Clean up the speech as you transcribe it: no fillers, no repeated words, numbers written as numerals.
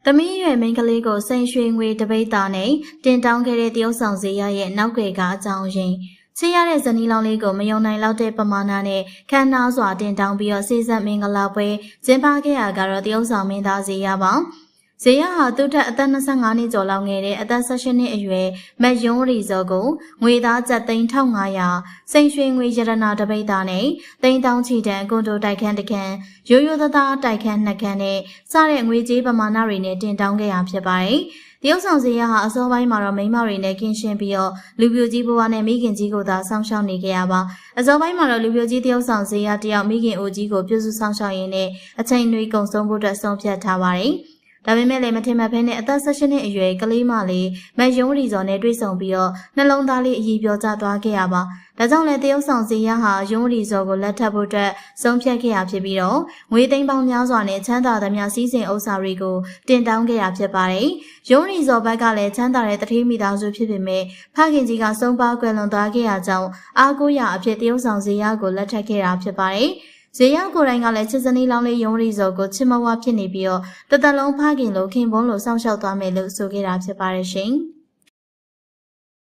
သမီးရွယ်မိန်းကလေးကိုစိန်ရွှေငွေတပိတ်တာနဲ့တင်တောင်းခဲ့တဲ့တရုတ်ဆောင်စရရဲ့နောက်ွယ်ကအကြောင်းရင်းချစ်ရတဲ့ဇနီးလောင်းလေးကိုမယုံနိုင်လောက်တဲ့ပမာဏနဲ့ခမ်းနားစွာတင်တောင်းပြီးတော့စေဆက်မင်္ဂလာပွဲကျင်းပခဲ့ရကတော့တရုတ်ဆောင်မင်းသားဇေယျပါဇေယျဟာသူ့ထက်အသက်25နှစ်ကျော်လောက်ငယ်တဲ့အသက်18နှစ်အရွယ်မတ်ယွန်းရီဇော်ကိုငွေသားကျပ်သိန်း1500စိန်ရွှေငွေရတနာတပိတ်သားနဲ့သိန်းတောင်းချီတန်ကွန်တိုတိုက်ခန်းတစ်ခန်းရိုးရိုးသားသားတိုက်ခန်း2ခန်းနဲ့စတဲ့ငွေကြေးပမာဏတွေနဲ့တင်တောင်းခဲ့ရဖြစ်ပါတယ်တရုတ်ဆောင်ဇေယျဟာအစောပိုင်းမှာတော့မိန်းမတွေနဲ့ကင်းရှင်းပြီးတော့လူပြိုကြီးဘဝနဲ့မိခင်ကြီးကိုသာစောင့်ရှောက်နေကြရပါအစောပိုင်းမှာတော့လူပြိုကြီးတရုတ်ဆောင်ဇေယျတယောက်မိခင်အိုကြီးကိုပြုစုစောင့်ရှောက်ရင်းနဲ့အချိန်တွေကုန်ဆုံးဖို့အတွက်ဆုံးဖြတ်ထားပါတယ်ဒါပေမဲ့လည်းမထင်မှတ်ဘဲနဲ့အသက်18နှစ်အရွယ်ကလေးမလေးမတ်ယုံရီဇော်နဲ့တွေ့ဆုံပြီးတော့နှလုံးသားလေးအည်ပြောကျသွားခဲ့ရပါဒါကြောင့်လည်းတရုတ်ဆောင်ဇေယျဟာယုံရီဇော်ကိုလက်ထပ်ဖို့အတွက်ဆုံးဖြတ်ခဲ့ရဖြစ်ပြီးတော့ငွေသိန်းပေါင်းများစွာနဲ့ချမ်းသာသမျှစီးစိမ်ဥစ္စာတွေကိုတင်တောင်းခဲ့ရဖြစ်ပါတယ်ယုံရီဇော်ဘက်ကလည်းချမ်းသာတဲ့တထေးမိသားစုဖြစ်ပေမဲ့ဖခင်ကြီးကဆုံးပါကွယ်လွန်သွားခဲ့ရကြောင်းအားကိုးရအဖြစ်တရုတ်ဆောင်ဇေယျကိုလက်ထပ်ခဲ့တာဖြစ်ပါတယ်ဇေယျကိုယ်တိုင်ကလည်းချစ်စနီးလောင်းလေးယုံရီဇော်ကိုချစ်မဝဖြစ်နေပြီးတော့တသက်လုံးဖခင်လိုခင်ပွန်းလိုစောင့်ရှောက်သွားမယ်လို့ဆိုခဲ့တာဖြစ်ပါတယ်ရှင်